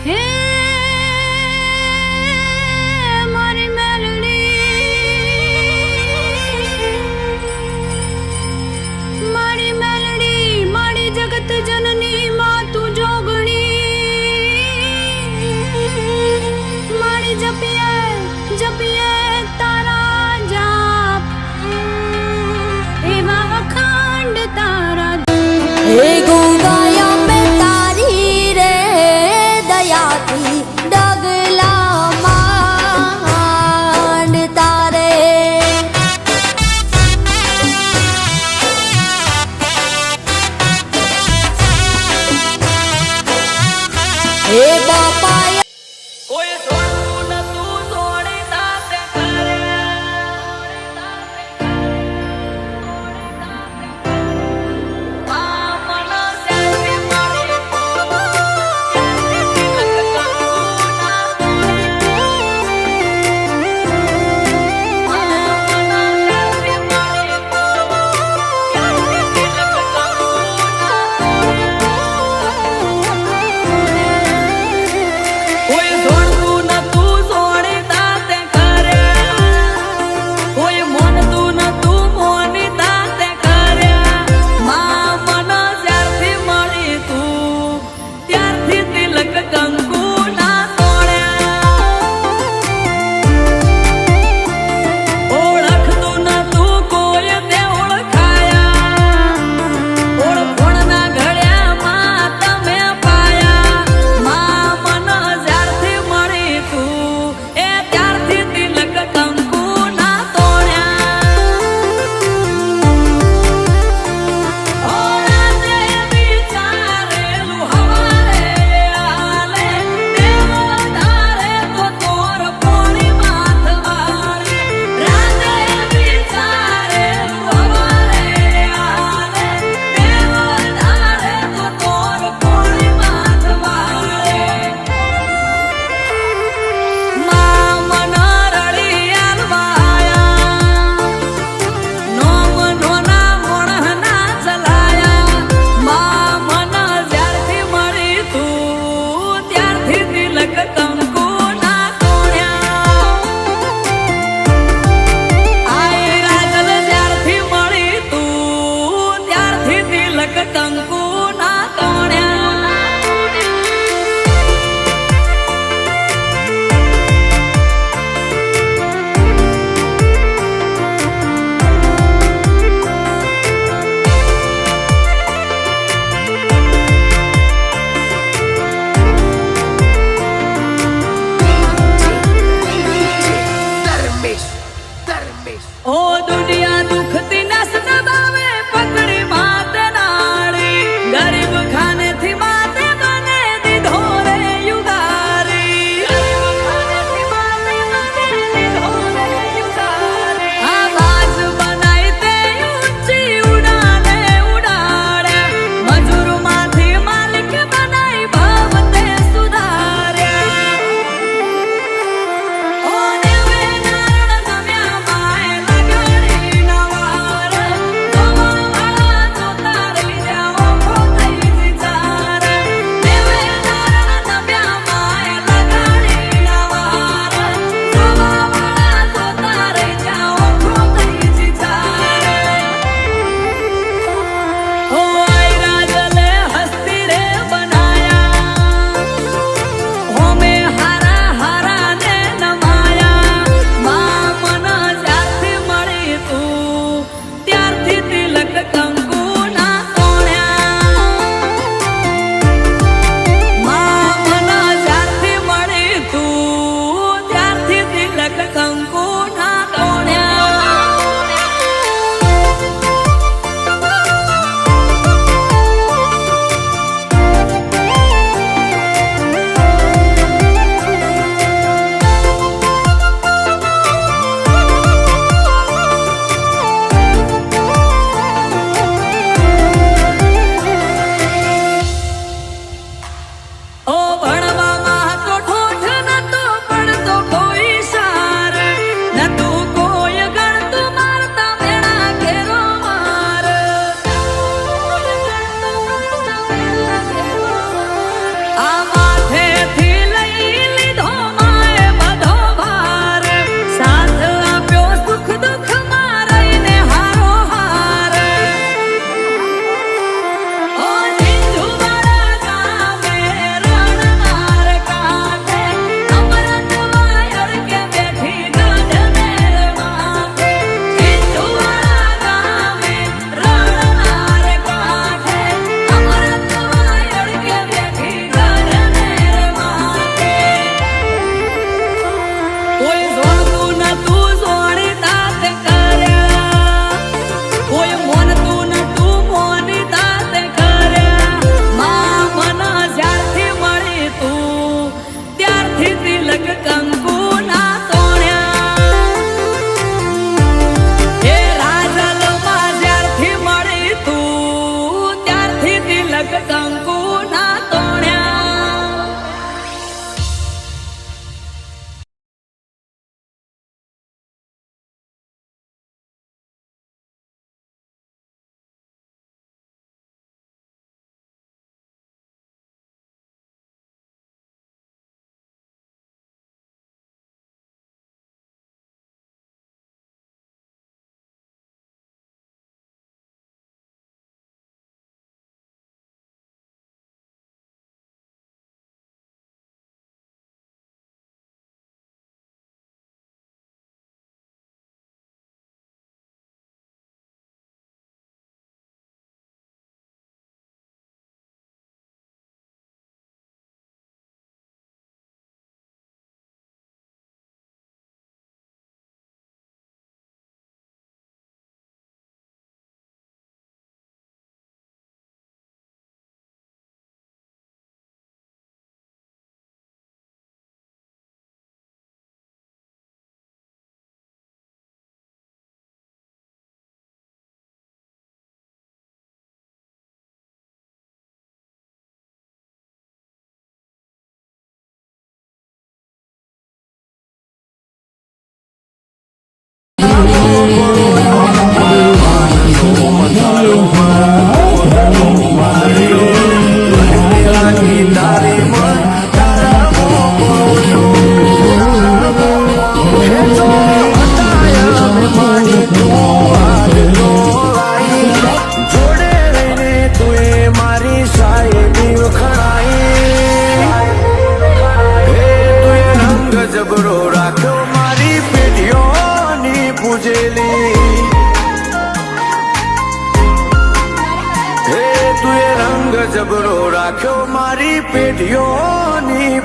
હે મારી મેલડી મારી જગત જનની માં તું જોગણી મારી જપિયે તારા જાપ એવા અખંડ તારા હે ગોગાયા મેં તારી રે દયાથી ડગલા માંડ તારે હે બાપા કોઈ છોડતું નતું છોડી તાતે કરે આ મન સેલ્ફી મારી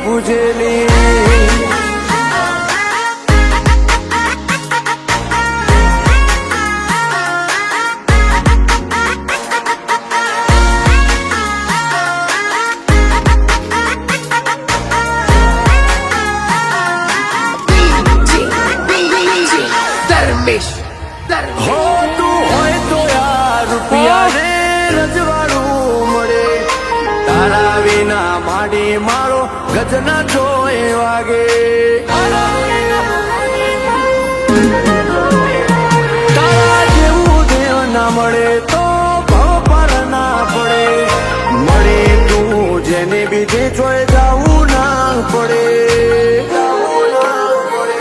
પૂજેલી. હો તું હોય તો યાર રૂપિયા રે રજવાડું મળે, તારા વિના માડી મારો ગજના જોએ વાગે. તારા જેવું દેવ ના મળે તો ભાવ પર ના પડે, મળે તું જેને બીજે જોઈ જાવું ના પડે.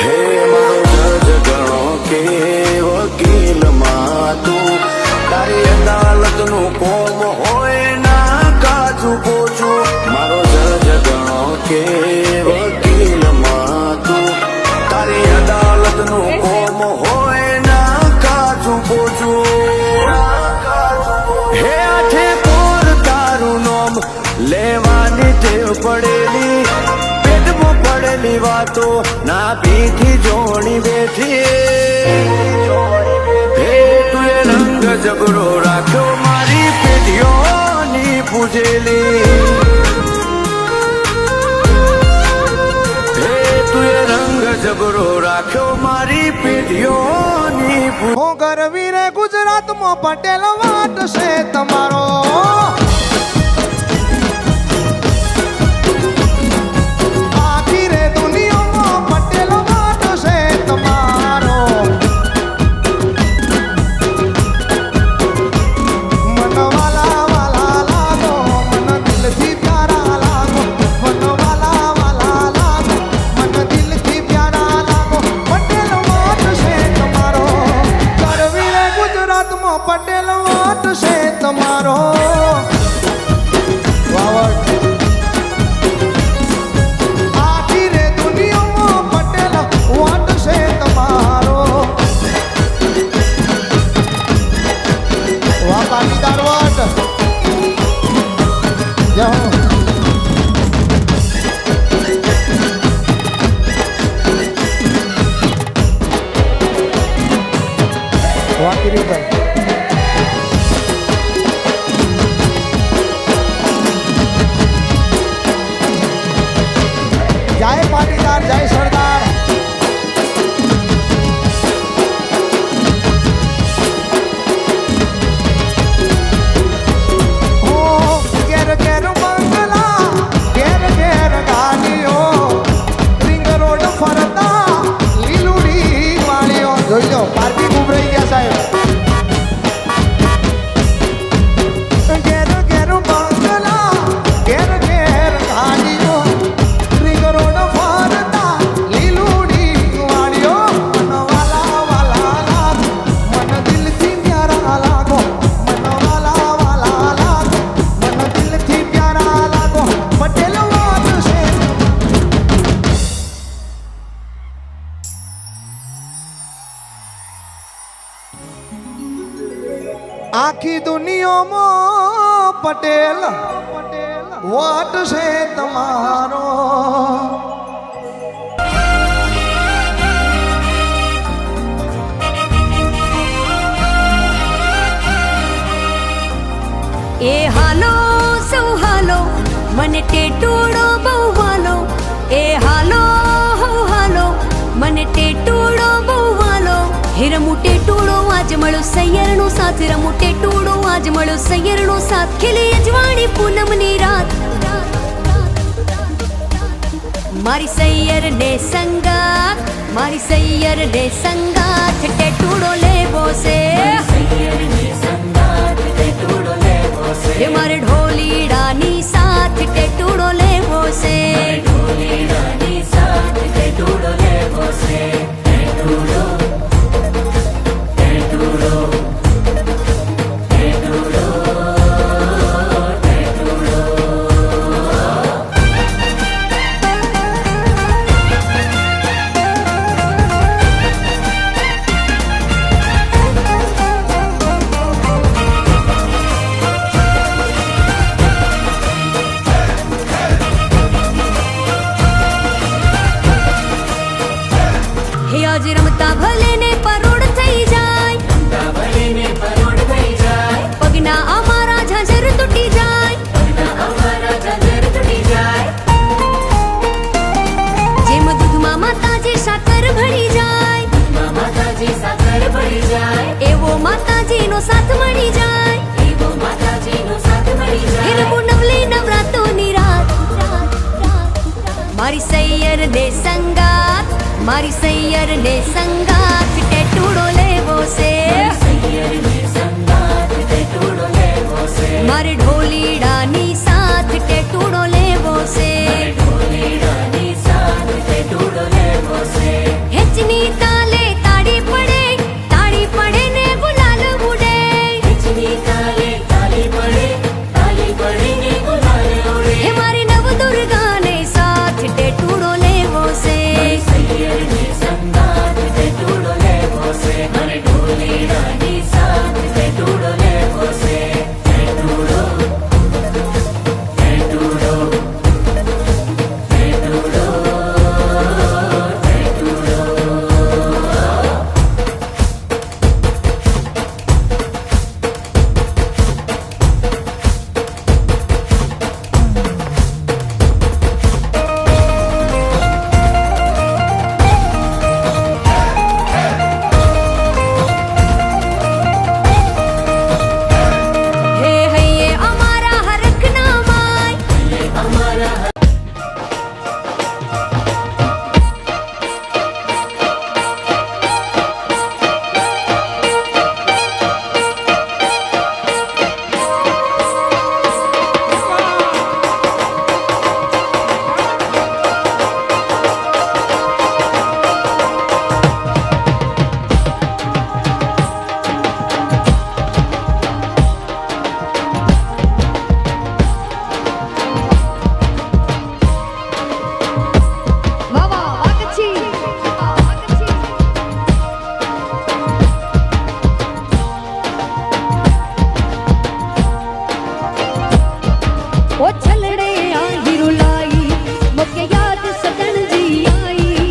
હે મારો જજ ગણો કે વકીલમાં તું, તારી અદાલતનું કોમ હોય ના કાચું પોચું. મારો જજ ગણો કે વકીલમાં તું, તારી અદાલતનું કોમ હોય ના કાચું પોચું. હે આઠે પોર તારું નામ લેવાની ટેવ પડેલી, પેટમાં પડેલી વાતો ના પીઠી જોણી બેઠી. હે તું એ રંગ જબરો રાખ્યો મારી પેઢીઓની પૂજેલી. હે તું એ રંગ જબરો રાખ્યો મારી પેઢીઓની પૂજેલી. હું ગરવી રે ગુજરાતમાં પટેલ વાટ છે તમારો. આખી રે દુનિયામાં પટેલ વાટ છે તમારો. મન વાલા વાલા લાગો, મન દિલથી પ્યારા લાગો, મન વાલા વાલા લાગો, મન દિલથી પ્યારા લાગો. પટેલ વાટ છે તમારો. ગરવી રે ગુજરાતમાં પટેલ વાટ છે તમારો. વાવડ આખી રે દુનિયામાં પટેલ વાટ છે તમારો. વાહ પાટીદાર વાટ. જય હો. વાહ કિરીટભાઈ. જય પાટીદાર, જય સરદાર. ઓ ઘેર ઘેર બંગલા, ઘેર ઘેર ગાડીઓ, રિંગ રોડ ફરતા લીલુડી વાળીઓ. જોઈ લો પાર્ટી ઉભરાઈ ગયા સાહેબ. ઘેર ઘેર બંગલા, ઘેર ઘેર ગાડીઓ, રિંગ રોડ ફરતા લીલુડી વાળીઓ. મન વાલા વાલા લાગો, મન દિલથી પ્યારા લાગો, મન વાલા વાલા લાગો, મન દિલથી પ્યારા લાગો. પટેલ વાટ છે. આખી દુનિયામાં પટેલ વાટ છે તમારો. એ હાલો સૌ હાલો, મને ટેટુડો બહુ વાલો. એ હાલો હો હાલો, મને ટેટુડો બહુ વાલો. હે રમું ટેટુડો આજ મળ્યો સૈયરનો સાથ, રમું ટેટુડો આજ મળ્યો સૈયરનો સાથ. ખીલી અજવાળી પૂનમની રાત, મારી સૈયર ને સંગાત, મારી સૈયર ને સંગાત. ટેટુડો લેવો છે, હે મારે ઢોલીડાની સાથ ટેટુડો લેવો છે. એવો માતાજીનો સાથ મળી જાય હિરમુ નવલી નવરાતોની રાત મારી સૈયર દે સંગાત મારી સૈયર દે સંગાત ટેટુડો લેવો છે મારે ઢોલીડાની સાથ ટેટુડો લેવો છે હેચની તાલે તાળી પડે ને ગુલાલ ઉડે હે મારી નવ દુર્ગાને સાથ ટેટુડો લેવો છે હે હૈયે અમારા હરખના માય વાવા વાકછી ઓ છલડે આ હીરુલાઈ મોકે યાદ સદણજી આઈ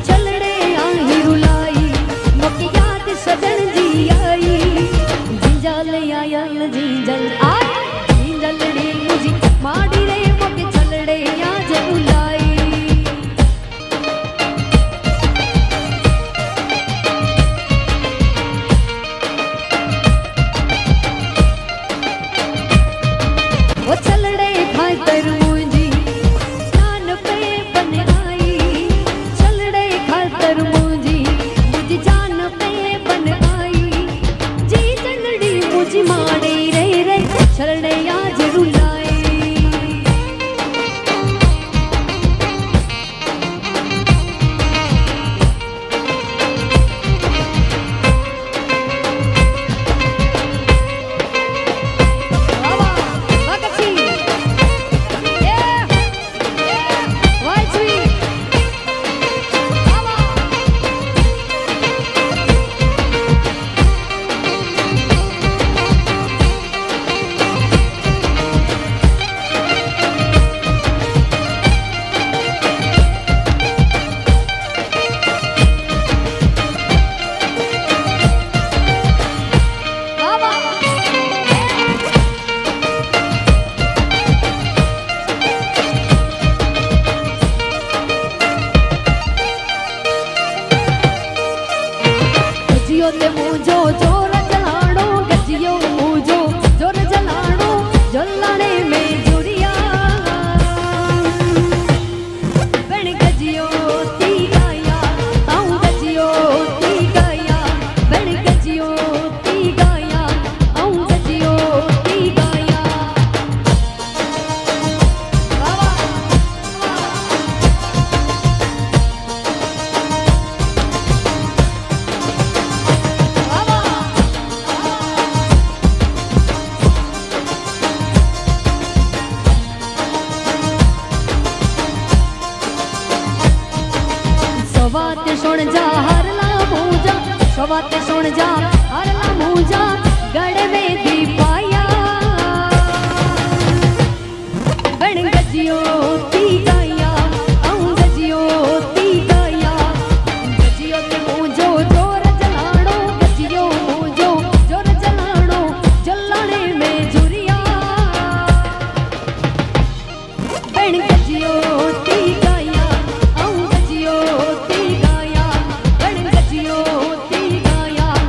છલડે આ હીરુલાઈ મોકે યાદ સદણજી આઈ જીંજલ આયા જીંજલ આય જીંજલડી મુજી માડી રે મોકે છલડે આ જરુલાઈ वो चलड़े खातर मुझी जान पे बन आई चलड़े खातर मुझी जान पे बन आई जी चलड़ी मुझी माड़े रे चलड़े आज रुलाई વાવા વાકછી વાયચવી વાવા ગજિયો તે મૂજો જોર જલાણો ગજિયો મૂજો જોર જલાણો જલાણે મે જુડિયા બણ ગજિયો તી ગાયા આઉં ગજિયો તી ગાયા બણ ગજિયો તી ગાયા આઉં ગજિયો તી ગાયા વાવા સવાતે સોણ જા હરલા મૂજા સવાતે સોણ જા હરલા મૂજા ગળ में દીપાયા બણ ગજિયો તી ગાયા આઉં ગજિયો તી ગાયા ગજિયો તે મૂજો જોર જલાણો ગજિયો મૂજો જોર જલાણો જલાણે મે જુરિયા બણ ગજિયો તી ગાયા આઉં ગજિયો તી ગાયા બણ ગજિયો તી ગાયા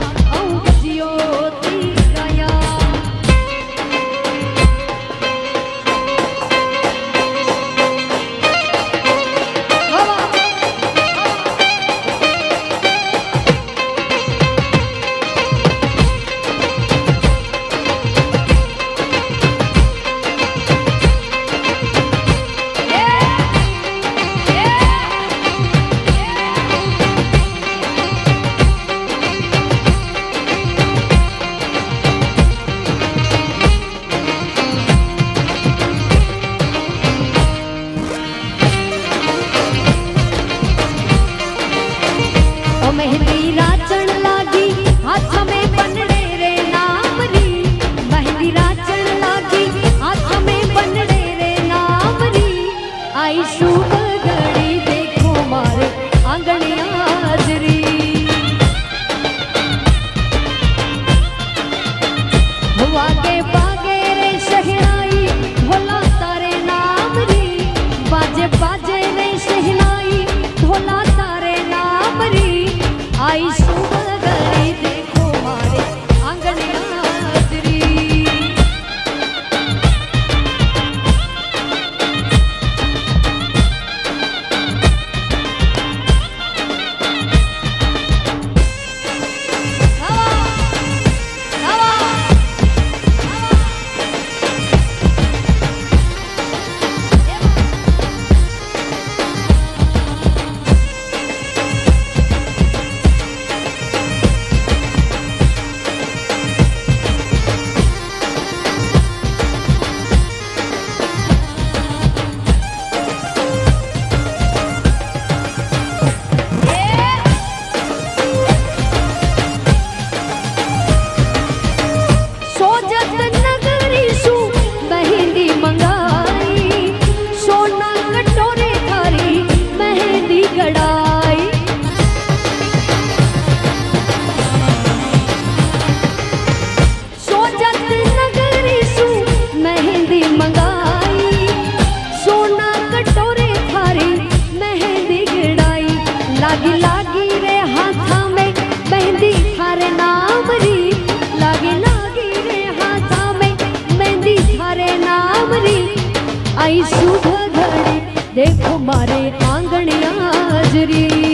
ઓ મારે આંગણે હાજરી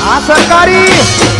આ સરકારી